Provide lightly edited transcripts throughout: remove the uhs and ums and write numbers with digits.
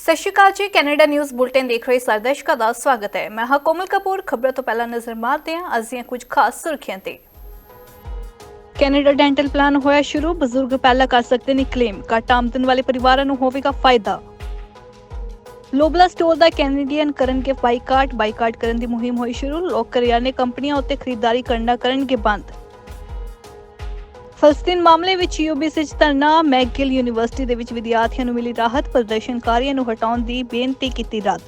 ਸਤਿ ਸ਼੍ਰੀ ਅਕਾਲ ਜੀ। Canada news bulletin ਦੇਖ ਰਹੇ ਸਾਰੇ ਦਰਸ਼ਕਾਂ ਦਾ ਸਵਾਗਤ ਹੈ। ਮੈਂ ਹਾਂ ਕੋਮਲ ਕਪੂਰ। ਖਬਰਾਂ ਤੋਂ ਪਹਿਲਾਂ ਨਜ਼ਰ ਮਾਰਦੇ ਹਾਂ ਅੱਜ ਦੀਆਂ ਕੁਝ ਖਾਸ ਸੁਰਖੀਆਂ ਤੇ। ਕੈਨੇਡਾ ਡੈਂਟਲ ਪਲਾਨ ਹੋਇਆ ਸ਼ੁਰੂ। ਬਜ਼ੁਰਗ ਪਹਿਲਾਂ ਕਰ ਸਕਦੇ ਨੇ ਕਲੇਮ। ਘੱਟ ਆਮਦਨ ਵਾਲੇ ਪਰਿਵਾਰਾਂ ਨੂੰ ਹੋਵੇਗਾ ਫਾਇਦਾ। ਲੋਬਲਾ ਸਟੋਰ ਦਾ ਕੈਨੇਡੀਅਨ ਕਰਨਗੇ ਬਾਈਕਾਟ ਕਰਨ ਦੀ ਮੁਹਿੰਮ ਹੋਈ ਸ਼ੁਰੂ। ਲੋਕ ਕਰਿਆਨੇ ਕੰਪਨੀਆਂ ਉੱਤੇ ਖਰੀਦਦਾਰੀ ਕਰਨਗੇ ਬੰਦ। ਫਲਸਤੀਨ ਮਾਮਲੇ ਵਿੱਚ ਯੂਬੀਸੀ 'ਚ ਧਰਨਾ। ਮੈਕਗਿਲ ਯੂਨੀਵਰਸਿਟੀ ਦੇ ਵਿੱਚ ਵਿਦਿਆਰਥੀਆਂ ਨੂੰ ਮਿਲੀ ਰਾਹਤ। ਪ੍ਰਦਰਸ਼ਨਕਾਰੀਆਂ ਨੂੰ ਹਟਾਉਣ ਦੀ ਬੇਨਤੀ ਕੀਤੀ ਰੱਦ।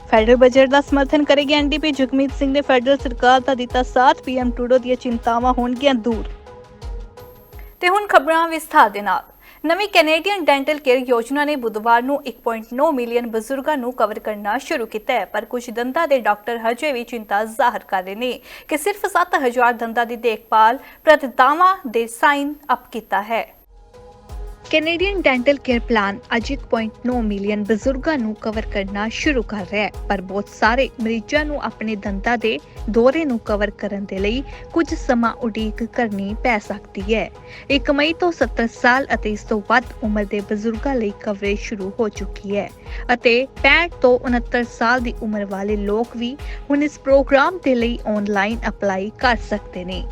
ਫੈਡਰਲ ਬਜਟ ਦਾ ਸਮਰਥਨ ਕਰੇਗੀ ਐਨਡੀਪੀ। ਜਗਮੀਤ ਸਿੰਘ ਨੇ ਫੈਡਰਲ ਸਰਕਾਰ ਦਾ ਦਿੱਤਾ ਸਾਥ। ਪੀਐਮ ਟਰੂਡੋ ਦੀਆਂ ਚਿੰਤਾਵਾਂ ਹੋਣਗੀਆਂ ਦੂਰ। ਤੇ ਹੁਣ ਖਬਰਾਂ ਵਿਸਥਾਰ ਦੇ ਨਾਲ। ਨਵੀਂ ਕੈਨੇਡੀਅਨ ਡੈਂਟਲ ਕੇਅਰ ਯੋਜਨਾ ਨੇ ਬੁੱਧਵਾਰ ਨੂੰ 1.9 ਮਿਲੀਅਨ ਬਜ਼ੁਰਗਾਂ ਨੂੰ ਕਵਰ ਕਰਨਾ ਸ਼ੁਰੂ ਕੀਤਾ ਹੈ, ਪਰ ਕੁਝ ਦੰਦਾਂ ਦੇ ਡਾਕਟਰ ਹਜੇ ਵੀ ਚਿੰਤਾ ਜ਼ਾਹਰ ਕਰ ਰਹੇ ਨੇ ਕਿ ਸਿਰਫ 7,000 ਦੰਦਾਂ ਦੀ ਦੇਖਭਾਲ ਪ੍ਰਤੀਤਾਵਾਂ ਦੇ ਸਾਈਨ ਅਪ ਕੀਤਾ ਹੈ। ਕੈਨੇਡੀਅਨ ਡੈਂਟਲ ਕੇਅਰ ਪਲਾਨ ਅੱਜ 1.9 ਮਿਲੀਅਨ ਬਜ਼ੁਰਗਾਂ ਨੂੰ ਕਵਰ ਕਰਨਾ ਸ਼ੁਰੂ ਕਰ ਰਿਹਾ ਹੈ, ਪਰ ਬਹੁਤ ਸਾਰੇ ਮਰੀਜ਼ਾਂ ਨੂੰ ਆਪਣੇ ਦੰਦਾਂ ਦੇ ਦੌਰੇ ਨੂੰ ਕਵਰ ਕਰਨ ਦੇ ਲਈ ਕੁਝ ਸਮਾਂ ਉਡੀਕ ਕਰਨੀ ਪੈ ਸਕਦੀ ਹੈ। 1 ਮਈ ਤੋਂ 70 ਸਾਲ ਅਤੇ ਇਸ ਤੋਂ ਵੱਧ ਉਮਰ ਦੇ ਬਜ਼ੁਰਗਾਂ ਲਈ ਕਵਰੇਜ ਸ਼ੁਰੂ ਹੋ ਚੁੱਕੀ ਹੈ ਅਤੇ 65 ਤੋਂ 69 ਸਾਲ ਦੀ ਉਮਰ ਵਾਲੇ ਲੋਕ ਵੀ ਹੁਣ ਇਸ ਪ੍ਰੋਗਰਾਮ ਦੇ ਲਈ ਆਨਲਾਈਨ ਅਪਲਾਈ ਕਰ ਸਕਦੇ ਨੇ।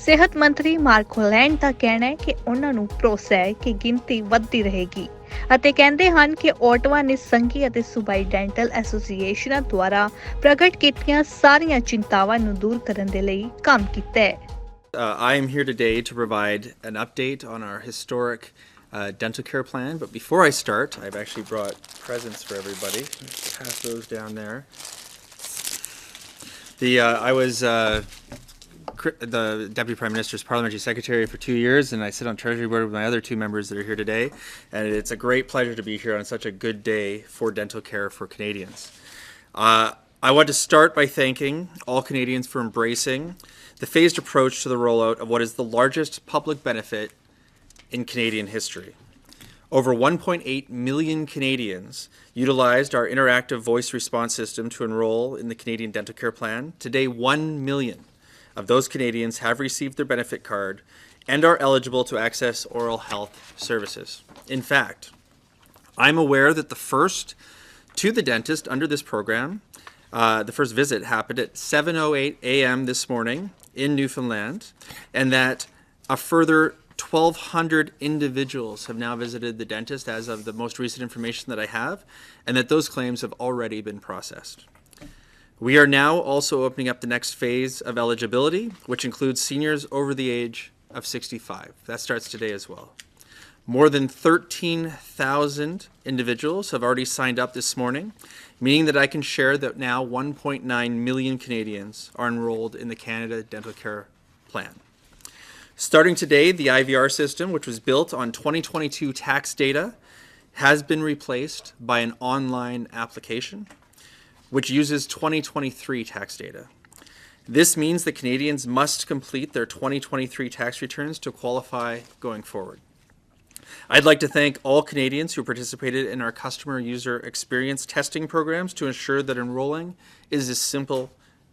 ਸਿਹਤ ਮੰਤਰੀ ਮਾਰਕ ਹੋਲੈਂਡ ਦਾ ਕਹਿਣਾ ਹੈ ਕਿ ਉਹਨਾਂ ਨੂੰ ਭਰੋਸਾ ਹੈ ਕਿ ਗਿਣਤੀ ਵੱਧਦੀ ਰਹੇਗੀ ਅਤੇ ਕਹਿੰਦੇ ਹਨ ਕਿ ਓਟਵਾ ਨੇ ਸੰਘੀ ਅਤੇ ਸੂਬਾਈ ਡੈਂਟਲ ਐਸੋਸੀਏਸ਼ਨਾਂ ਦੁਆਰਾ ਪ੍ਰਗਟ ਕੀਤੀਆਂ ਸਾਰੀਆਂ ਚਿੰਤਾਵਾਂ ਨੂੰ ਦੂਰ ਕਰਨ ਦੇ ਲਈ ਕੰਮ ਕੀਤਾ ਹੈ। I am here today to provide an update on our historic dental care plan, but before I start, I've actually brought presents for everybody. Pass those down there. I was the Deputy Prime Minister's Parliamentary Secretary for 2 years, and I sit on Treasury Board with my other 2 members that are here today, and it's a great pleasure to be here on such a good day for dental care for Canadians. I want to start by thanking all Canadians for embracing the phased approach to the rollout of what is the largest public benefit in Canadian history. Over 1.8 million Canadians utilized our interactive voice response system to enroll in the Canadian Dental Care Plan. Today, 1 million of those Canadians have received their benefit card and are eligible to access oral health services. In fact, I'm aware that the first to the dentist under this program, the first visit happened at 7:08 a.m. this morning in Newfoundland, and that a further 1,200 individuals have now visited the dentist as of the most recent information that I have, and that those claims have already been processed. We are now also opening up the next phase of eligibility, which includes seniors over the age of 65. That starts today as well. More than 13,000 individuals have already signed up this morning, meaning that I can share that now 1.9 million Canadians are enrolled in the Canada Dental Care Plan. Starting today, the IVR system, which was built on 2022 tax data, has been replaced by an online application, which uses 2023 tax data. This means that Canadians must complete their 2023 tax returns to qualify going forward. I'd like to thank all Canadians who participated in our customer user experience testing programs to ensure that enrolling is as simple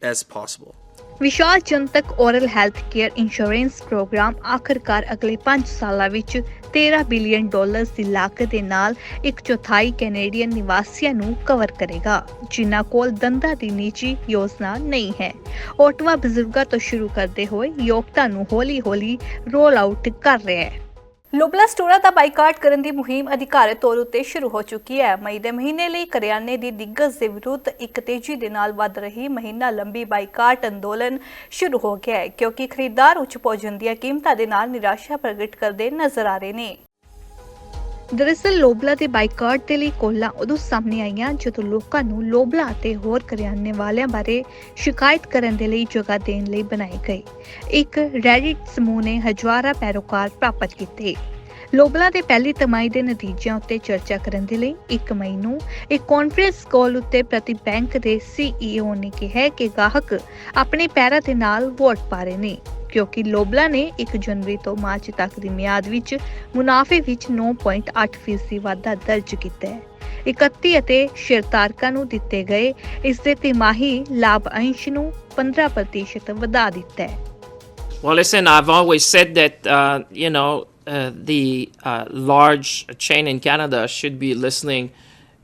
as possible. ਵਿਸ਼ਾਲ ਜਨਤਕ oral health care insurance program ਆਖਰਕਾਰ ਅਗਲੇ 5 ਸਾਲਾਂ ਵਿੱਚ $13 billion ਦੀ ਲਾਗਤ ਦੇ ਨਾਲ 1/4 Canadian ਨਿਵਾਸੀਆਂ ਨੂੰ ਕਵਰ ਕਰੇਗਾ, ਜਿਨ੍ਹਾਂ ਕੋਲ ਦੰਦਾਂ ਦੀ ਨਿੱਜੀ ਯੋਜਨਾ ਨਹੀਂ ਹੈ। ਓਟਵਾ ਬਜ਼ੁਰਗਾਂ ਤੋਂ ਸ਼ੁਰੂ ਕਰਦੇ ਹੋਏ ਯੋਗਤਾ ਨੂੰ ਹੌਲੀ-ਹੌਲੀ ਰੋਲ ਆਊਟ ਕਰ ਰਿਹਾ ਹੈ। ਲੋਬਲਾ ਸਟੋਰਾਂ ਦਾ ਬਾਈਕਾਟ ਕਰਨ ਦੀ ਮੁਹਿੰਮ ਅਧਿਕਾਰਤ ਤੌਰ ਉੱਤੇ ਸ਼ੁਰੂ ਹੋ ਚੁੱਕੀ ਹੈ। ਮਈ ਦੇ ਮਹੀਨੇ ਲਈ ਕਰਿਆਨੇ ਦੀ ਦਿੱਗਜ ਦੇ ਵਿਰੁੱਧ ਇੱਕ ਤੇਜ਼ੀ ਦੇ ਨਾਲ ਵੱਧ ਰਹੀ ਮਹੀਨਾ ਲੰਬੀ ਬਾਈਕਾਟ ਅੰਦੋਲਨ ਸ਼ੁਰੂ ਹੋ ਗਿਆ ਹੈ, ਕਿਉਂਕਿ ਖਰੀਦਦਾਰ ਉੱਚ ਭੋਜਨ ਦੀਆਂ ਕੀਮਤਾਂ ਦੇ ਨਾਲ ਨਿਰਾਸ਼ਾ ਪ੍ਰਗਟ ਕਰਦੇ ਨਜ਼ਰ ਆ ਰਹੇ ਨੇ। ਦਰਅਸਲ ਲੋਬਲਾ ਦੇ ਬਾਈਕਾਟ ਦੇ ਲਈ ਕੋਲਾਂ ਉਦੋਂ ਸਾਹਮਣੇ ਆਈਆਂ ਜਦੋਂ ਲੋਕਾਂ ਨੂੰ ਲੋਬਲਾ ਅਤੇ ਹੋਰ ਕਰਿਆਨੇ ਵਾਲਿਆਂ ਬਾਰੇ ਸ਼ਿਕਾਇਤ ਕਰਨ ਦੇ ਲਈ ਜਗ੍ਹਾ ਦੇਣ ਲਈ ਬਣਾਏ ਗਏ ਇੱਕ ਰੈਡਿਟ ਸਮੂਹ ਨੇ ਹਜ਼ਾਰਾਂ ਪੈਰੋਕਾਰ ਪ੍ਰਾਪਤ ਕੀਤੇ। ਲੋਬਲਾ ਦੇ ਪਹਿਲੀ ਤਿਮਾਹੀ ਦੇ ਨਤੀਜਿਆਂ ਉੱਤੇ ਚਰਚਾ ਕਰਨ ਦੇ ਲਈ 1 ਮਈ ਨੂੰ ਇੱਕ ਕਾਨਫਰੰਸ ਕਾਲ ਉੱਤੇ ਪ੍ਰਤੀ ਬੈਂਕ ਦੇ CEO ਨੇ ਕਿਹਾ ਕਿ ਗਾਹਕ ਆਪਣੇ ਪੈਰਾਂ ਦੇ ਨਾਲ ਵੋਟ ਪਾ ਰਹੇ ਨੇ, ਕਿਉਂਕਿ ਲੋਬਲਾ ਨੇ 1 ਜਨਵਰੀ ਤੋਂ ਮਾਰਚ ਤੱਕ ਦੀ ਮਿਆਦ ਵਿੱਚ ਮੁਨਾਫੇ ਵਿੱਚ 9.8% ਵਾਧਾ ਦਰਜ ਕੀਤਾ ਹੈ। 31 ਅਤੇ ਸ਼ੇਅਰਧਾਰਕਾਂ ਨੂੰ ਦਿੱਤੇ ਗਏ ਇਸ ਦੇ ਤਿਮਾਹੀ ਲਾਭ ਅੰਸ਼ ਨੂੰ 15% ਵਧਾ ਦਿੱਤਾ ਹੈ। Well, listen, I've always said that, the large chain in Canada should be listening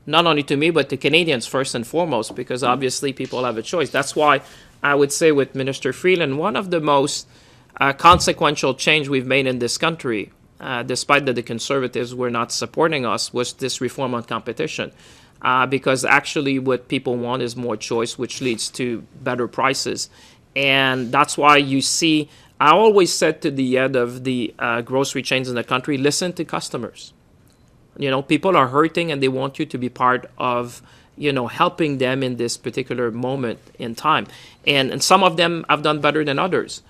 not only to me, but to Canadians first and foremost, because obviously people have a choice. That's why I would say with Minister Freeland, one of the most consequential change we've made in this country, despite that the Conservatives were not supporting us, was this reform on competition. Because actually what people want is more choice, which leads to better prices. And that's why you see, I always said to the head of the grocery chains in the country, listen to customers. You know, people are hurting and they want you to be part of, you know, helping them in this particular moment in time. And some of them have done better than others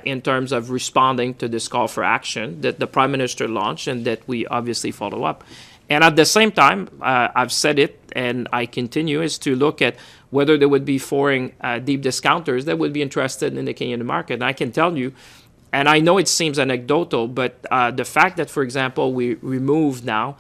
in terms of responding to this call for action that the Prime Minister launched and that we obviously follow up. And at the same time, I've said it and I continue, is to look at whether there would be foreign deep discounters that would be interested in the Canadian market. And I can tell you, and I know it seems anecdotal, but the fact that, for example, we removed now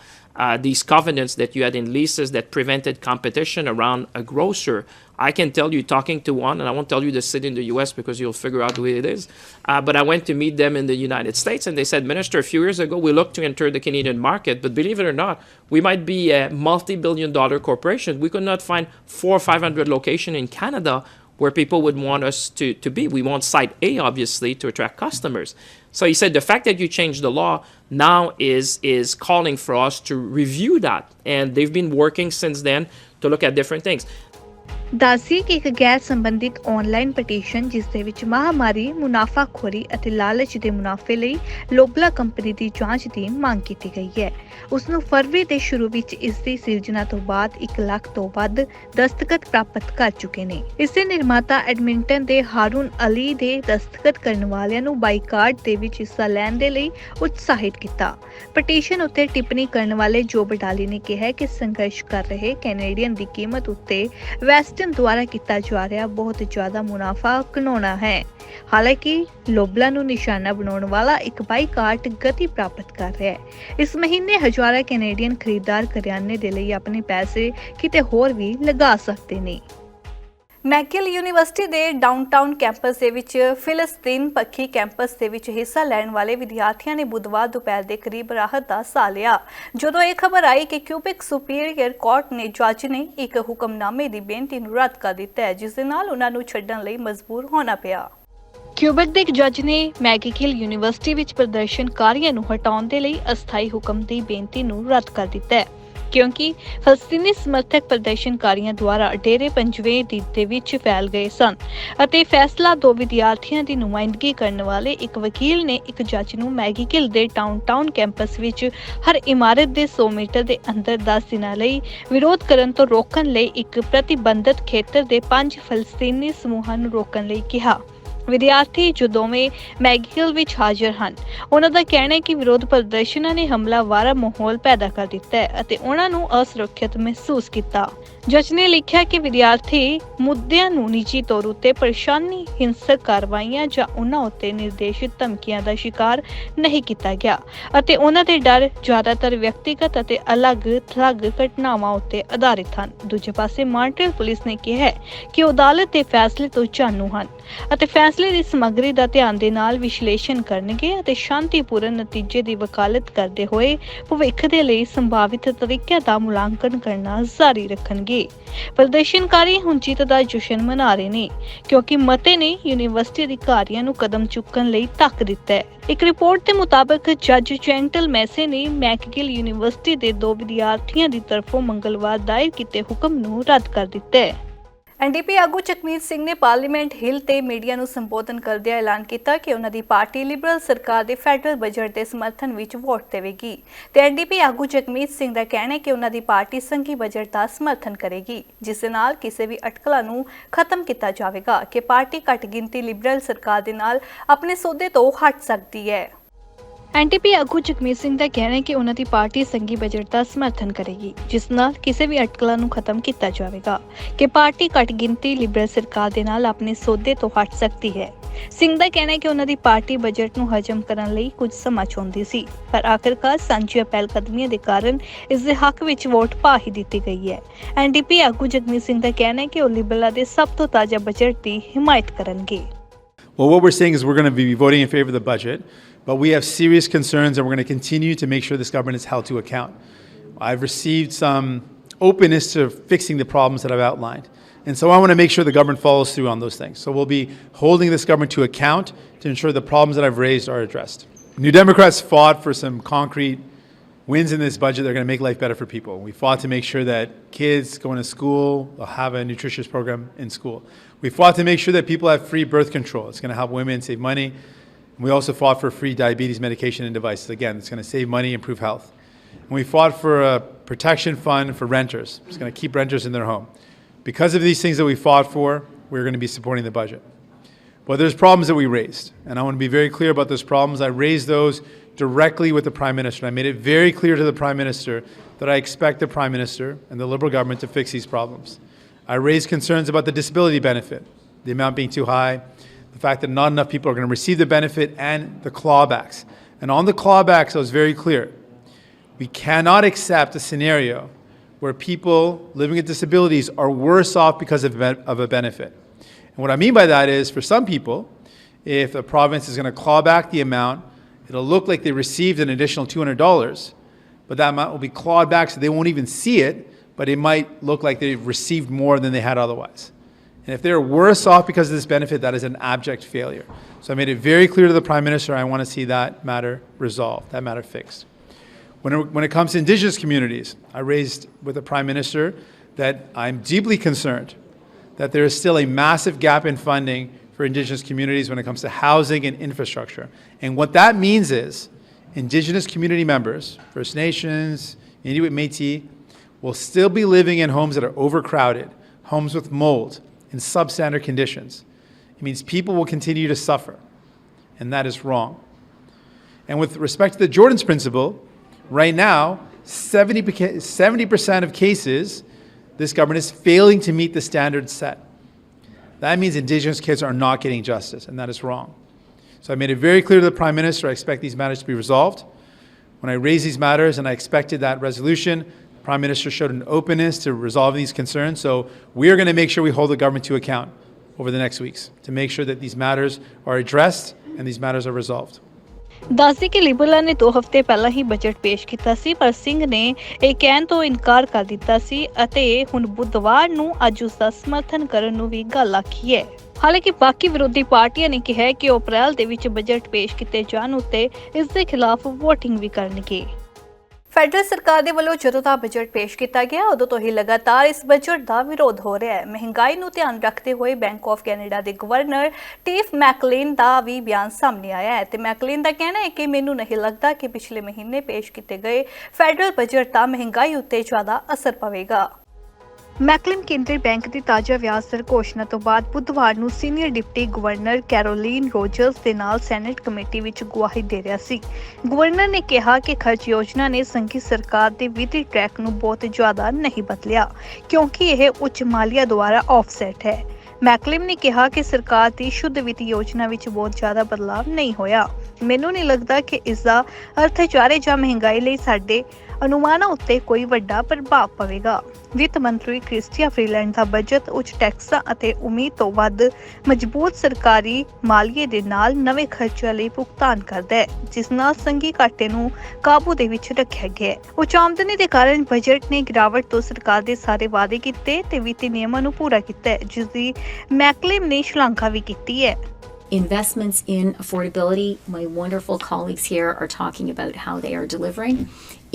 these covenants that you had in leases that prevented competition around a grocer, I can tell you, talking to one, and I won't tell you the city in the U.S. because you'll figure out who it is, but I went to meet them in the United States, and they said, Minister, a few years ago, we looked to enter the Canadian market, but believe it or not, we might be a multi-billion-dollar corporation. We could not find 400 or 500 locations in Canada where people would want us to be. We want Site A, obviously, to attract customers. So he said the fact that you changed the law now is calling for us to review that. And they've been working since then to look at different things. ਦੱਸੀਏ ਕਿ ਇੱਕ ਗੈਰ ਸੰਬੰਧਿਤ online petition ਜਿਸ ਦੇ ਵਿੱਚ ਮਹਾਮਾਰੀ, ਮੁਨਾਫਾਖੋਰੀ ਅਤੇ ਲਾਲਚ ਦੇ ਮੁਨਾਫੇ ਲਈ ਲੋਬਲਾ ਕੰਪਨੀ ਦੀ ਜਾਂਚ ਦੀ ਮੰਗ ਕੀਤੀ ਗਈ ਹੈ। ਉਸ ਨੂੰ ਫਰਵਰੀ ਦੇ ਸ਼ੁਰੂ ਵਿੱਚ ਇਸ ਦੀ ਸਿਰਜਣਾ ਤੋਂ ਬਾਅਦ 1 ਲੱਖ ਤੋਂ ਵੱਧ ਦਸਤਖਤ ਪ੍ਰਾਪਤ ਕਰ ਚੁੱਕੇ ਨੇ। ਇਸ ਦੇ ਨਿਰਮਾਤਾ ਐਡਮਿੰਟਨ ਦੇ ਹਾਰੂਨ ਅਲੀ ਦੇ ਦਸਤਖਤ ਕਰਨ ਵਾਲਿਆਂ ਨੂੰ ਬਾਈਕਾਟ ਦੇ ਵਿੱਚ ਹਿੱਸਾ ਲੈਣ ਦੇ ਲਈ ਉਤਸ਼ਾਹਿਤ ਕੀਤਾ। ਪਟੀਸ਼ਨ ਉੱਤੇ ਟਿੱਪਣੀ ਕਰਨ ਵਾਲੇ ਜੋ ਬਡਾਲੀ ਨੇ ਕਿਹਾ ਕਿ ਸੰਘਰਸ਼ ਕਰ ਰਹੇ ਕੈਨੇਡੀਅਨ ਦੀ ਕੀਮਤ ਉੱਤੇ ਵੈਸਟਰਨ ਦੁਆਰਾ ਕੀਤਾ ਜਾ ਰਿਹਾ ਬਹੁਤ ਜ਼ਿਆਦਾ ਮੁਨਾਫਾ ਘਿਨਾਉਣਾ ਹੈ। ਹਾਲਾਂਕਿ ਲੋਬਲਾ ਨੂੰ ਨਿਸ਼ਾਨਾ ਬਣਾਉਣ ਵਾਲਾ ਇੱਕ ਬਾਈਕਾਟ ਗਤੀ ਪ੍ਰਾਪਤ ਕਰ ਰਿਹਾ ਹੈ। ਇਸ ਮਹੀਨੇ ਹਜ਼ਾਰਾਂ ਕੈਨੇਡੀਅਨ ਖਰੀਦਦਾਰ ਕਰਿਆਨੇ ਦੇ ਲਈ ਆਪਣੇ ਪੈਸੇ ਕਿਤੇ ਹੋਰ ਵੀ ਲਗਾ ਸਕਦੇ ਨੇ। ਮੈਗਿਲ ਯੂਨੀਵਰਸਿਟੀ ਦੇ ਡਾਊਨਟਾਊਨ ਕੈਂਪਸ ਦੇ ਵਿੱਚ ਫਿਲਸਤੀਨ ਪੱਖੀ ਕੈਂਪਸ ਦੇ ਵਿੱਚ ਹਿੱਸਾ ਲੈਣ ਵਾਲੇ ਵਿਦਿਆਰਥੀਆਂ ਨੇ ਬੁੱਧਵਾਰ ਦੁਪਹਿਰ ਦੇ ਕਰੀਬ ਰਾਹਤ ਦਾ ਸਾਹ ਲਿਆ ਜਦੋਂ ਇਹ ਖਬਰ ਆਈ ਕਿ ਕਿਊਬਿਕ ਸੁਪੀਰੀਅਰ ਕੋਰਟ ਨੇ ਜੱਜ ਨੇ ਇੱਕ ਹੁਕਮਨਾਮੇ ਦੀ ਬੇਨਤੀ ਨੂੰ ਰੱਦ ਕਰ ਦਿੱਤਾ ਹੈ ਜਿਸ ਦੇ ਨਾਲ ਉਹਨਾਂ ਨੂੰ ਛੱਡਣ ਲਈ ਮਜਬੂਰ ਹੋਣਾ ਪਿਆ। ਕਿਊਬਿਕ ਦੇ ਇੱਕ ਜੱਜ ਨੇ ਮੈਗਿਲ ਯੂਨੀਵਰਸਿਟੀ ਵਿੱਚ ਪ੍ਰਦਰਸ਼ਨਕਾਰੀਆਂ ਨੂੰ ਹਟਾਉਣ ਦੇ ਲਈ ਅਸਥਾਈ ਹੁਕਮ ਦੀ ਬੇਨਤੀ ਨੂੰ ਰੱਦ ਕਰ ਦਿੱਤਾ ਹੈ ਕਿਉਂਕਿ ਫਲਸਤੀਨੀ ਸਮਰਥਕ ਪ੍ਰਦਰਸ਼ਨਕਾਰੀਆਂ ਦੁਆਰਾ ਡੇਰੇ ਪੰਜਵੇਂ ਦੇ ਵਿੱਚ ਫੈਲ ਗਏ ਸਨ ਅਤੇ ਫੈਸਲਾ ਦੋ ਵਿਦਿਆਰਥੀਆਂ ਦੀ ਨੁਮਾਇੰਦਗੀ ਕਰਨ ਵਾਲੇ ਇੱਕ ਵਕੀਲ ਨੇ ਇੱਕ ਜੱਜ ਨੂੰ ਮੈਗਿਲ ਦੇ ਡਾਊਨਟਾਊਨ ਕੈਂਪਸ ਵਿੱਚ ਹਰ ਇਮਾਰਤ ਦੇ 100 ਮੀਟਰ ਦੇ ਅੰਦਰ 10 ਦਿਨਾਂ ਲਈ ਵਿਰੋਧ ਕਰਨ ਤੋਂ ਰੋਕਣ ਲਈ ਇੱਕ ਪ੍ਰਤੀਬੰਧਿਤ ਖੇਤਰ ਦੇ 5 ਫਲਸਤੀਨੀ ਸਮੂਹਾਂ ਨੂੰ ਰੋਕਣ ਲਈ ਕਿਹਾ। ਵਿਦਿਆਰਥੀ ਜੋ ਦੋਵੇਂ ਮੈਗਿਲ ਵਿੱਚ ਹਾਜ਼ਰ ਹਨ ਉਹਨਾਂ ਦਾ ਕਹਿਣਾ ਹੈ ਕਿ ਵਿਰੋਧ ਪ੍ਰਦਰਸ਼ਨਾਂ ਨੇ ਹਮਲਾਵਰ ਮਾਹੌਲ ਪੈਦਾ ਕਰ ਦਿੱਤਾ ਹੈ ਅਤੇ ਉਹਨਾਂ ਨੂੰ ਅਸੁਰੱਖਿਅਤ ਮਹਿਸੂਸ ਕੀਤਾ। ਜੱਜ ਨੇ ਲਿਖਿਆ ਕਿ ਵਿਦਿਆਰਥੀ ਮੁੱਦਿਆਂ ਨੂੰ ਨਿੱਜੀ ਤੌਰ ਉੱਤੇ ਪਰੇਸ਼ਾਨੀ, ਹਿੰਸਕ ਕਾਰਵਾਈਆਂ ਜਾਂ ਉਹਨਾਂ ਉੱਤੇ ਨਿਰਦੇਸ਼ਿਤ ਧਮਕੀਆਂ ਦਾ ਸ਼ਿਕਾਰ ਨਹੀਂ ਕੀਤਾ ਗਿਆ ਅਤੇ ਉਹਨਾਂ ਦੇ ਡਰ ਜ਼ਿਆਦਾਤਰ ਵਿਅਕਤੀਗਤ ਅਤੇ ਅਲੱਗ-ਥਲੱਗ ਘਟਨਾਵਾਂ ਉੱਤੇ ਆਧਾਰਿਤ ਹਨ। ਦੂਜੇ ਪਾਸੇ ਮਾਂਟਰੀਅਲ ਪੁਲਿਸ ਨੇ ਕਿਹਾ ਕਿ ਉਹ ਅਦਾਲਤ ਦੇ ਫੈਸਲੇ ਤੋਂ ਜਾਣੂ ਹਨ ਅਤੇ ਫੈਸਲੇ ਦੀ ਸਮੱਗਰੀ ਦਾ ਧਿਆਨ ਦੇ ਨਾਲ ਵਿਸ਼ਲੇਸ਼ਣ ਕਰਨਗੇ ਅਤੇ ਸ਼ਾਂਤੀਪੂਰਨ ਨਤੀਜੇ ਦੀ ਵਕਾਲਤ ਕਰਦੇ ਹੋਏ ਭਵਿੱਖ ਦੇ ਲਈ ਸੰਭਾਵਿਤ ਤਰੀਕਿਆਂ ਦਾ ਮੁਲਾਂਕਣ ਕਰਨਾ ਜਾਰੀ ਰੱਖਣਗੇ। ਪ੍ਰਦਰਸ਼ਨਕਾਰੀ ਹੁਣ ਜਿੱਤ ਦਾ ਜਸ਼ਨ ਮਨਾ ਰਹੇ ਨੇ ਕਿਉਂਕਿ ਮਤੇ ਨੇ ਯੂਨੀਵਰਸਿਟੀ ਅਧਿਕਾਰੀਆਂ ਨੂੰ ਕਦਮ ਚੁੱਕਣ ਲਈ ਧੱਕ ਦਿੱਤਾ ਹੈ। ਇੱਕ ਰਿਪੋਰਟ ਦੇ ਮੁਤਾਬਕ ਜੱਜ ਜੈਂਟਲ ਮੈਸੇ ਨੇ ਮੈਗਿਲ ਯੂਨੀਵਰਸਿਟੀ ਦੇ 2 ਵਿਦਿਆਰਥੀਆਂ ਦੀ ਤਰਫੋਂ ਮੰਗਲਵਾਰ ਦਾਇਰ ਕੀਤੇ ਹੁਕਮ ਨੂੰ ਰੱਦ ਕਰ ਦਿੱਤਾ ਹੈ। ਐਨਡੀਪੀ ਆਗੂ ਜਗਮੀਤ ਸਿੰਘ ਨੇ ਪਾਰਲੀਮੈਂਟ ਹਿੱਲ ਤੇ ਮੀਡੀਆ ਨੂੰ ਸੰਬੋਧਨ ਕਰਦਿਆਂ ਐਲਾਨ ਕੀਤਾ ਕਿ ਉਹਨਾਂ ਦੀ ਪਾਰਟੀ ਲਿਬਰਲ ਸਰਕਾਰ ਦੇ ਫੈਡਰਲ ਬਜਟ ਦੇ ਸਮਰਥਨ ਵਿੱਚ ਵੋਟ ਦੇਵੇਗੀ ਤੇ ਐਨਡੀਪੀ ਆਗੂ ਜਗਮੀਤ ਸਿੰਘ ਦਾ ਕਹਿਣਾ ਹੈ ਕਿ ਉਹਨਾਂ ਦੀ ਪਾਰਟੀ ਸੰਘੀ ਬਜਟ ਦਾ ਸਮਰਥਨ ਕਰੇਗੀ ਜਿਸ ਦੇ ਨਾਲ ਕਿਸੇ ਵੀ ਅਟਕਲਾਂ ਨੂੰ ਖਤਮ ਕੀਤਾ ਜਾਵੇਗਾ ਕਿ ਪਾਰਟੀ ਘੱਟ ਗਿਣਤੀ ਲਿਬਰਲ ਸਰਕਾਰ ਦੇ ਨਾਲ ਆਪਣੇ ਸੌਦੇ ਤੋਂ ਹਟ ਸਕਦੀ ਹੈ। ਐਨਡੀਪੀ ਆਗੂ ਜਗਮੀਤ ਸਿੰਘ ਦਾ ਕਹਿਣਾ ਹੈ ਕਿ ਉਹਨਾਂ ਦੀ ਪਾਰਟੀ ਸੰਘੀ ਬਜਟ ਦਾ ਸਮਰਥਨ ਕਰੇਗੀ ਜਿਸ ਨਾਲ ਕਿਸੇ ਵੀ ਅਟਕਲਾਂ ਨੂੰ ਖਤਮ ਕੀਤਾ ਜਾਵੇਗਾ ਕਿ ਪਾਰਟੀ ਘੱਟ ਗਿਣਤੀ ਲਿਬਰਲ ਸਰਕਾਰ ਦੇ ਨਾਲ ਆਪਣੇ ਸੌਦੇ ਤੋਂ ਹਟ ਸਕਦੀ ਹੈ। ਸਿੰਘ ਦਾ ਕਹਿਣਾ ਹੈ ਕਿ ਉਹਨਾਂ ਦੀ ਪਾਰਟੀ ਬਜਟ ਨੂੰ ਹਜਮ ਕਰਨ ਲਈ ਕੁਝ ਸਮਾਂ ਚਾਹੁੰਦੀ ਸੀ ਪਰ ਆਖਿਰਕਾਰ ਸਾਂਝੀਆਂ ਪਹਿਲਕਦਮੀਆਂ ਦੇ ਕਾਰਨ ਇਸ ਦੇ ਹੱਕ ਵਿੱਚ ਵੋਟ ਪਾ ਹੀ ਦਿੱਤੀ ਗਈ ਹੈ। ਐਨਡੀਪੀ ਆਗੂ ਜਗਮੀਤ ਸਿੰਘ ਦਾ ਕਹਿਣਾ ਹੈ ਕਿ ਉਹ ਲਿਬਰਲਾਂ ਦੇ ਸਭ ਤੋਂ ਤਾਜ਼ਾ ਬਜਟ ਦੀ ਹਿਮਾਇਤ ਕਰਨਗੇ। Well, what we're saying is we're going to be voting in favor of the budget, but we have serious concerns and we're going to continue to make sure this government is held to account. I've received some openness to fixing the problems that I've outlined. And so I want to make sure the government follows through on those things. So we'll be holding this government to account to ensure the problems that I've raised are addressed. New Democrats fought for some concrete wins in this budget that are going to make life better for people. We fought to make sure that kids going to school will have a nutritious program in school. We fought to make sure that people have free birth control. It's going to help women save money. We also fought for free diabetes medication and devices. Again, it's going to save money, improve health. And we fought for a protection fund for renters. It's going to keep renters in their home. Because of these things that we fought for, we're going to be supporting the budget. But there's problems that we raised, and I want to be very clear about those problems. I raised those directly with the Prime Minister. I made it very clear to the Prime Minister that I expect the Prime Minister and the Liberal government to fix these problems. I raised concerns about the disability benefit, the amount being too high, the fact that not enough people are going to receive the benefit, and the clawbacks. And on the clawbacks, I was very clear. We cannot accept a scenario where people living with disabilities are worse off because of a benefit. And what I mean by that is, for some people, if the province is going to claw back the amount, it'll look like they received an additional $200, but that amount will be clawed back so they won't even see it, but it might look like they've received more than they had otherwise. And if they're worse off because of this benefit, that is an abject failure. So I made it very clear to the Prime Minister I want to see that matter resolved, that matter fixed. When it comes to Indigenous communities, I raised with the Prime Minister that I'm deeply concerned that there is still a massive gap in funding for Indigenous communities when it comes to housing and infrastructure. And what that means is Indigenous community members, First Nations, Inuit Métis, will still be living in homes that are overcrowded, homes with mold, in substandard conditions. It means people will continue to suffer, and that is wrong. And with respect to the Jordan's Principle, right now, 70% of cases, this government is failing to meet the standards set. That means Indigenous kids are not getting justice, and that is wrong. So I made it very clear to the Prime Minister I expect these matters to be resolved. When I raised these matters and I expected that resolution, the Prime Minister showed an openness to resolving these concerns. So we are going to make sure we hold the government to account over the next weeks to make sure that these matters are addressed and these matters are resolved. ਦੱਸਦੇ ਕਿ ਲਿਬਰਲਾਂ ਨੇ 2 ਹਫ਼ਤੇ ਪਹਿਲਾਂ ਹੀ budget ਪੇਸ਼ ਕੀਤਾ ਸੀ, ਪਰ ਸਿੰਘ ਨੇ ਇਹ ਕਹਿਣ ਤੋਂ ਇਨਕਾਰ ਕਰ ਦਿੱਤਾ ਸੀ ਅਤੇ ਹੁਣ ਬੁੱਧਵਾਰ ਨੂੰ ਅੱਜ ਉਸ ਦਾ ਸਮਰਥਨ ਕਰਨ ਨੂੰ ਵੀ ਗੱਲ ਆਖੀ ਹੈ। ਹਾਲਾਂਕਿ ਬਾਕੀ ਵਿਰੋਧੀ ਪਾਰਟੀਆਂ ਨੇ ਕਿਹਾ ਕਿ ਉਹ ਅਪ੍ਰੈਲ ਦੇ ਵਿੱਚ ਬਜਟ ਪੇਸ਼ ਕੀਤੇ ਜਾਣ ਉੱਤੇ ਇਸ ਦੇ ਖਿਲਾਫ ਵੋਟਿੰਗ ਵੀ ਕਰਨਗੇ। ਫੈਡਰਲ ਸਰਕਾਰ ਦੇ ਵੱਲੋਂ ਜਦੋਂ ਦਾ ਬਜਟ ਪੇਸ਼ ਕੀਤਾ ਗਿਆ ਉਦੋਂ ਤੋਂ ਹੀ ਲਗਾਤਾਰ ਇਸ ਬਜਟ ਦਾ ਵਿਰੋਧ ਹੋ ਰਿਹਾ ਹੈ। ਮਹਿੰਗਾਈ ਨੂੰ ਧਿਆਨ ਰੱਖਦੇ ਹੋਏ ਬੈਂਕ ਆਫ ਕੈਨੇਡਾ ਦੇ ਗਵਰਨਰ ਟੀਫ ਮੈਕਲੇਨ ਦਾ ਵੀ ਬਿਆਨ ਸਾਹਮਣੇ ਆਇਆ ਹੈ ਤੇ ਮੈਕਲੇਨ ਦਾ ਕਹਿਣਾ ਹੈ ਕਿ ਮੈਨੂੰ ਨਹੀਂ ਲੱਗਦਾ ਕਿ ਪਿਛਲੇ ਮਹੀਨੇ ਪੇਸ਼ ਕੀਤੇ ਗਏ ਫੈਡਰਲ ਬਜਟ ਦਾ ਮਹਿੰਗਾਈ ਉੱਤੇ ਜ਼ਿਆਦਾ ਅਸਰ ਪਵੇਗਾ। ਮੈਕਲੇਨ ਕੇਂਦਰੀ ਬੈਂਕ ਦੀ ਤਾਜ਼ਾ ਵਿਆਜ ਦਰ ਘੋਸ਼ਣਾ ਤੋਂ ਬਾਅਦ ਬੁੱਧਵਾਰ ਨੂੰ ਸੀਨੀਅਰ ਡਿਪਟੀ ਗਵਰਨਰ ਕੈਰੋਲੀਨ ਰੋਜਰਸ ਦੇ ਨਾਲ ਸੈਨੇਟ ਕਮੇਟੀ ਵਿੱਚ ਗਵਾਹੀ ਦੇ ਰਿਹਾ ਸੀ। ਗਵਰਨਰ ਨੇ ਕਿਹਾ ਕਿ ਖਰਚ ਯੋਜਨਾ ਨੇ ਸੰਘੀ ਸਰਕਾਰ ਦੇ ਵਿੱਤੀ ਟਰੈਕ ਨੂੰ ਬਹੁਤ ਜ਼ਿਆਦਾ ਨਹੀਂ ਬਦਲਿਆ ਕਿਉਂਕਿ ਇਹ ਉੱਚ ਮਾਲੀਆ ਦੁਆਰਾ ਆਫਸੈਟ ਹੈ। ਮੈਕਲੇਨ ਨੇ ਕਿਹਾ ਕਿ ਸਰਕਾਰ ਦੀ ਸ਼ੁੱਧ ਵਿੱਤੀ ਯੋਜਨਾ ਵਿੱਚ ਬਹੁਤ ਜ਼ਿਆਦਾ ਬਦਲਾਅ ਨਹੀਂ ਹੋਇਆ। ਮੈਨੂੰ ਨਹੀਂ ਲੱਗਦਾ ਕਿ ਇਸ ਦਾ ਅਰਥਚਾਰੇ ਜਾਂ ਮਹਿੰਗਾਈ ਲਈ ਸਾਡੇ ਅਨੁਮਾਨਾਂ ਉੱਤੇ ਕੋਈ ਵੱਡਾ ਪ੍ਰਭਾਵ ਪਵੇਗਾ। ਵਿੱਤ ਮੰਤਰੀ ਕ੍ਰਿਸਟੀਆ ਫਰੀਲੈਂਡ ਦਾ ਬਜਟ ਉੱਚ ਟੈਕਸਾਂ ਅਤੇ ਉਮੀਦ ਤੋਂ ਵੱਧ ਮਜ਼ਬੂਤ ਸਰਕਾਰੀ ਮਾਲੀਏ ਦੇ ਨਾਲ ਨਵੇਂ ਖਰਚਿਆਂ ਲਈ ਭੁਗਤਾਨ ਕਰਦਾ ਹੈ, ਜਿਸ ਨਾਲ ਸੰਘੀ ਘਾਟੇ ਨੂੰ ਕਾਬੂ ਦੇ ਵਿੱਚ ਰੱਖਿਆ ਗਿਆ ਹੈ। ਉੱਚ ਆਮਦਨੀ ਦੇ ਕਾਰਨ ਬਜਟ ਨੇ ਗਿਰਾਵਟ ਤੋਂ ਸਰਕਾਰ ਦੇ ਸਾਰੇ ਵਾਅਦੇ ਕੀਤੇ ਤੇ ਵਿੱਤੀ ਨਿਯਮਾਂ ਨੂੰ ਪੂਰਾ ਕੀਤਾ ਹੈ, ਜਿਸ ਦੀ ਮੈਕਲੇਨ ਨੇ ਸ਼ਲਾਘਾ ਵੀ ਕੀਤੀ ਹੈ। Investments in affordability, my wonderful colleagues here are talking about how they are delivering.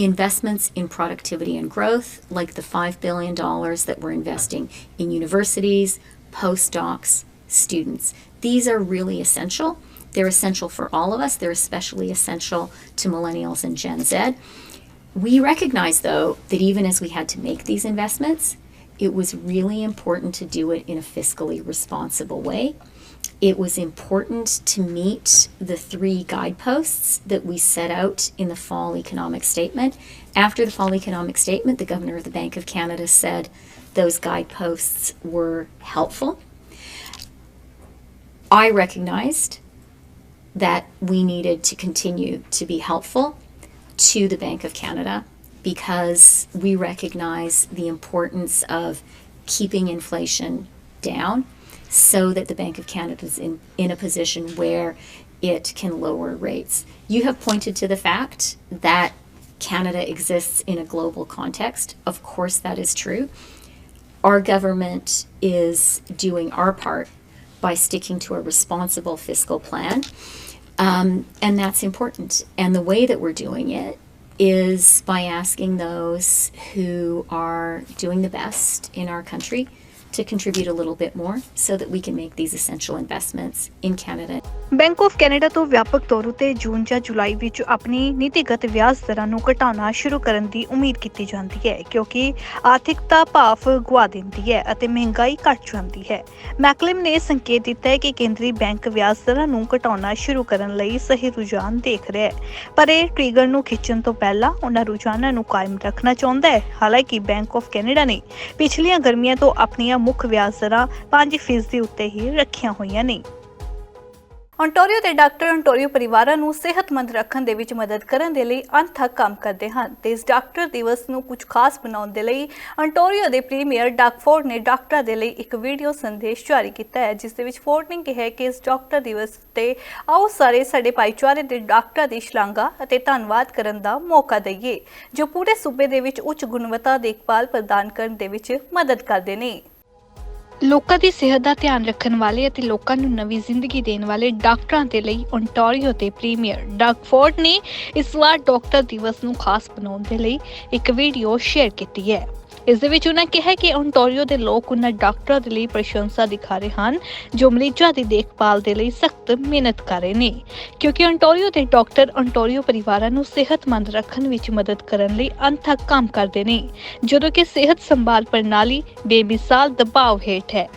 Investments in productivity and growth, like the $5 billion that we're investing in universities, postdocs, students. These are really essential. They're essential for all of us. They're especially essential to millennials and Gen Z. We recognize, though, that even as we had to make these investments, it was really important to do it in a fiscally responsible way. It was important to meet the 3 guideposts that we set out in the fall economic statement. After the fall economic statement, the Governor of the Bank of Canada said those guideposts were helpful. I recognized that we needed to continue to be helpful to the Bank of Canada because we recognize the importance of keeping inflation down, so that the Bank of Canada is in a position where it can lower rates. You have pointed to the fact that Canada exists in a global context. Of course, that is true. Our government is doing our part by sticking to a responsible fiscal plan, and that's important. And the way that we're doing it is by asking those who are doing the best in our country to contribute a little bit more so that we can make these essential investments in Canada. Bank of Canada ਤੋਂ ਵਿਆਪਕ ਤੌਰ ਉਤੇ ਜੂਨ ਜਾਂ ਜੁਲਾਈ ਵਿੱਚ ਆਪਣੀ ਨੀਤੀਗਤ ਵਿਆਜ ਦਰਾਂ ਨੂੰ ਘਟਾਉਣਾ ਸ਼ੁਰੂ ਕਰਨ ਦੀ ਉਮੀਦ ਕੀਤੀ ਜਾਂਦੀ ਹੈ ਕਿਉਂਕਿ ਆਰਥਿਕਤਾ ਭਾਫ ਗੁਆ ਦਿੰਦੀ ਹੈ ਅਤੇ ਮਹਿੰਗਾਈ ਘਟ ਜਾਂਦੀ ਹੈ। ਮੈਕਲਮ ਨੇ ਸੰਕੇਤ ਦਿੱਤਾ ਹੈ ਕਿ ਕੇਂਦਰੀ ਬੈਂਕ ਵਿਆਜ ਦਰਾਂ ਨੂੰ ਘਟਾਉਣਾ ਸ਼ੁਰੂ ਕਰਨ ਲਈ ਸਹੀ ਰੁਝਾਨ ਦੇਖ ਰਿਹਾ ਹੈ, ਪਰ ਇਹ ਟ੍ਰਿਗਰ ਨੂੰ ਖਿੱਚਣ ਤੋਂ ਪਹਿਲਾਂ ਉਹਨਾਂ ਰੁਝਾਨਾਂ ਨੂੰ ਕਾਇਮ ਰੱਖਣਾ ਚਾਹੁੰਦਾ ਹੈ। ਹਾਲਾਂਕਿ ਬੈਂਕ ਆਫ ਕੈਨੇਡਾ ਨੇ ਪਿਛਲੀਆਂ ਗਰਮੀਆਂ ਤੋਂ ਆਪਣੀਆਂ ਮੁੱਖ ਵਿਆਜ ਦਰਾਂ 5% ਉੱਤੇ ਹੀ ਰੱਖੀਆਂ ਹੋਈਆਂ ਨੇ। ਓਨਟਾਰੀਓ ਦੇ ਡਾਕਟਰ ਓਨਟਾਰੀਓ ਪਰਿਵਾਰਾਂ ਨੂੰ ਸਿਹਤਮੰਦ ਰੱਖਣ ਦੇ ਵਿੱਚ ਮਦਦ ਕਰਨ ਦੇ ਲਈ ਅਣਥੱਕ ਕੰਮ ਕਰਦੇ ਹਨ ਤੇ ਇਸ ਡਾਕਟਰ ਦਿਵਸ ਨੂੰ ਕੁਝ ਖਾਸ ਬਣਾਉਣ ਦੇ ਲਈ ਓਨਟਾਰੀਓ ਦੇ ਪ੍ਰੀਮੀਅਰ ਡਾਕ ਫੋਰਡ ਨੇ ਡਾਕਟਰਾਂ ਦੇ ਲਈ ਇੱਕ ਵੀਡੀਓ ਸੰਦੇਸ਼ ਜਾਰੀ ਕੀਤਾ ਹੈ, ਜਿਸ ਦੇ ਵਿੱਚ ਫੋਰਡ ਨੇ ਕਿਹਾ ਕਿ ਇਸ ਡਾਕਟਰ ਦਿਵਸ ਤੇ ਆਓ ਸਾਰੇ ਸਾਡੇ ਭਾਈਚਾਰੇ ਦੇ ਡਾਕਟਰਾਂ ਦੀ ਸ਼ਲਾਘਾ ਅਤੇ ਧੰਨਵਾਦ ਕਰਨ ਦਾ ਮੌਕਾ ਦਈਏ ਜੋ ਪੂਰੇ ਸੂਬੇ ਦੇ ਵਿੱਚ ਉੱਚ ਗੁਣਵੱਤਾ ਦੇਖਭਾਲ ਪ੍ਰਦਾਨ ਕਰਨ ਦੇ ਵਿੱਚ ਮਦਦ ਕਰਦੇ ਨੇ। ਲੋਕਾਂ ਦੀ ਸਿਹਤ ਦਾ ਧਿਆਨ ਰੱਖਣ ਵਾਲੇ ਅਤੇ ਲੋਕਾਂ ਨੂੰ ਨਵੀਂ ਜ਼ਿੰਦਗੀ ਦੇਣ ਵਾਲੇ ਡਾਕਟਰਾਂ ਦੇ ਲਈ ਓਨਟਾਰੀਓ ਦੇ ਪ੍ਰੀਮੀਅਰ ਡਾਕ ਫੋਰਡ ਨੇ ਇਸ ਵਾਰ ਡਾਕਟਰ ਦਿਵਸ ਨੂੰ ਖਾਸ ਬਣਾਉਣ ਦੇ ਲਈ ਇੱਕ ਵੀਡੀਓ ਸ਼ੇਅਰ ਕੀਤੀ ਹੈ। ਇਸ ਦੇ ਵਿੱਚ ਉਹਨਾਂ ਕਿਹਾ ਕਿ ਓਨਟਾਰੀਓ ਦੇ ਲੋਕ ਉਹਨਾਂ ਡਾਕਟਰਾਂ ਦੇ ਲਈ ਪ੍ਰਸ਼ੰਸਾ ਦਿਖਾ ਰਹੇ ਹਨ ਜੋ ਮਰੀਜ਼ਾਂ ਦੀ ਦੇਖਭਾਲ ਦੇ ਲਈ ਸਖਤ ਮਿਹਨਤ ਕਰ ਰਹੇ ਨੇ ਕਿਉਂਕਿ ਓਨਟਾਰੀਓ ਦੇ ਡਾਕਟਰ ਓਨਟਾਰੀਓ ਪਰਿਵਾਰਾਂ ਨੂੰ ਸਿਹਤਮੰਦ ਰੱਖਣ ਵਿੱਚ ਮਦਦ ਕਰਨ ਲਈ ਅਣਥੱਕ ਕੰਮ ਕਰਦੇ ਨੇ ਜਦੋਂ ਕਿ ਸਿਹਤ ਸੰਭਾਲ ਪ੍ਰਣਾਲੀ ਬੇਮਿਸਾਲ ਦਬਾਅ ਹੇਠ ਹੈ।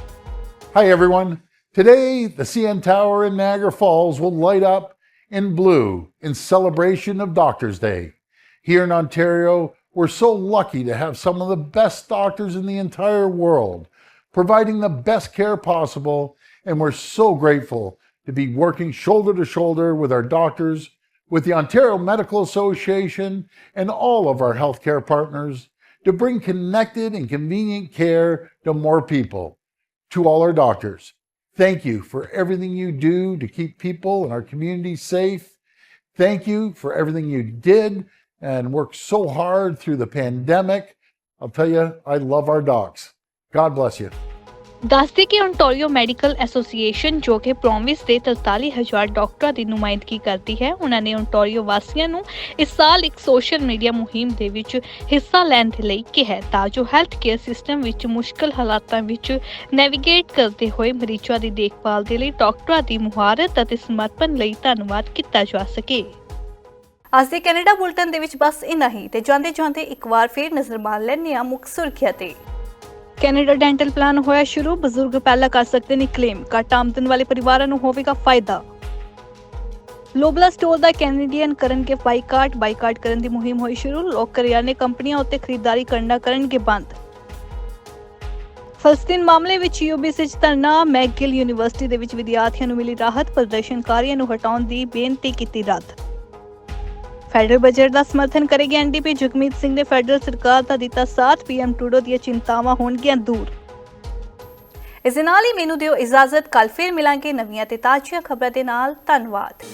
Hi everyone. Today the CN Tower in Niagara Falls will light up in blue in celebration of Doctors' Day. Here in Ontario, we're so lucky to have some of the best doctors in the entire world, providing the best care possible, and we're so grateful to be working shoulder to shoulder with our doctors, with the Ontario Medical Association, and all of our healthcare partners to bring connected and convenient care to more people. To all our doctors, thank you for everything you do to keep people in our community safe. Thank you for everything you did and worked so hard through the pandemic. I'll tell you, I love our docs. God bless you. ਦੱਸਦੇ ਕਿ Ontario medical association ਜੋ ਕਿ province ਦੇ 43,000 ਡਾਕਟਰਾਂ ਦੀ ਨੁਮਾਇੰਦਗੀ ਕਰਦੀ ਹੈ, ਉਹਨਾਂ ਨੇ ਓਨਟਾਰੀਓ ਵਾਸੀਆਂ ਨੂੰ ਇਸ ਸਾਲ ਇੱਕ ਸੋਸ਼ਲ ਮੀਡੀਆ ਮੁਹਿੰਮ ਦੇ ਵਿੱਚ ਹਿੱਸਾ ਲੈਣ ਦੇ ਲਈ ਕਿਹਾ ਤਾਂ ਜੋ ਹੈਲਥ ਕੇਅਰ ਸਿਸਟਮ ਵਿੱਚ ਮੁਸ਼ਕਲ ਹਾਲਾਤਾਂ ਵਿੱਚ ਨੈਵੀਗੇਟ ਕਰਦੇ ਹੋਏ ਮਰੀਜ਼ਾਂ ਦੀ ਦੇਖਭਾਲ ਦੇ ਲਈ ਡਾਕਟਰਾਂ ਦੀ ਮੁਹਾਰਤ ਅਤੇ ਸਮਰਪਣ ਲਈ ਧੰਨਵਾਦ ਕੀਤਾ ਜਾ ਸਕੇ। ਅੱਜ ਦੇ ਕੈਨੇਡਾ ਬੁਲਟਨ ਦੇ ਵਿੱਚ ਬਸ ਇੰਨਾ ਹੀ ਤੇ ਜਾਂਦੇ ਇੱਕ ਵਾਰ ਫਿਰ ਨਜ਼ਰ ਮਾਰ ਲੈਂਦੇ ਹਾਂ ਮੁੱਖ ਸੁਰਖੀਆਂ ਤੇ। ਕੈਨੇਡਾ ਡੈਂਟਲ ਪਲਾਨ ਹੋਇਆ ਸ਼ੁਰੂ, ਬਜ਼ੁਰਗ ਪਹਿਲਾਂ ਕਰ ਸਕਦੇ ਨੇ ਕਲੇਮ, ਘੱਟ ਆਮਦਨ ਵਾਲੇ ਪਰਿਵਾਰਾਂ ਨੂੰ ਹੋਵੇਗਾ ਫਾਇਦਾ। ਲੋਬਲਾ ਸਟੋਰ ਦਾ ਕੈਨੇਡੀਅਨ ਕਰਨਗੇ ਬਾਈਕਾਟ ਕਰਨ ਦੀ ਮੁਹਿੰਮ ਹੋਈ ਸ਼ੁਰੂ, ਲੋਕ ਕਰਿਆਨੇ ਕੰਪਨੀਆਂ ਉੱਤੇ ਖਰੀਦਦਾਰੀ ਕਰਨਗੇ ਬੰਦ। ਫਲਸਤੀਨ ਮਾਮਲੇ ਵਿੱਚ UBC 'ਚ ਧਰਨਾ, ਮੈਕਗਿਲ ਯੂਨੀਵਰਸਿਟੀ ਦੇ ਵਿੱਚ ਵਿਦਿਆਰਥੀਆਂ ਨੂੰ ਮਿਲੀ ਰਾਹਤ, ਪ੍ਰਦਰਸ਼ਨਕਾਰੀਆਂ ਨੂੰ ਹਟਾਉਣ ਦੀ ਬੇਨਤੀ ਕੀਤੀ ਰੱਦ। ਫੈਡਰਲ ਬਜਟ ਦਾ ਸਮਰਥਨ ਕਰੇਗੀ NDP, ਜਗਮੀਤ ਸਿੰਘ ਨੇ ਫੈਡਰਲ ਸਰਕਾਰ ਦਾ ਦਿੱਤਾ ਸਾਥ, PM ਟਰੂਡੋ ਦੀਆਂ ਚਿੰਤਾਵਾਂ ਹੋਣਗੀਆਂ ਦੂਰ। ਇਸ ਦੇ ਨਾਲ ਹੀ ਮੈਨੂੰ ਦਿਓ ਇਜਾਜ਼ਤ, ਕੱਲ ਫਿਰ ਮਿਲਾਂਗੇ ਨਵੀਆਂ ਤੇ ਤਾਜ਼ੀਆਂ ਖਬਰਾਂ ਦੇ ਨਾਲ। ਧੰਨਵਾਦ।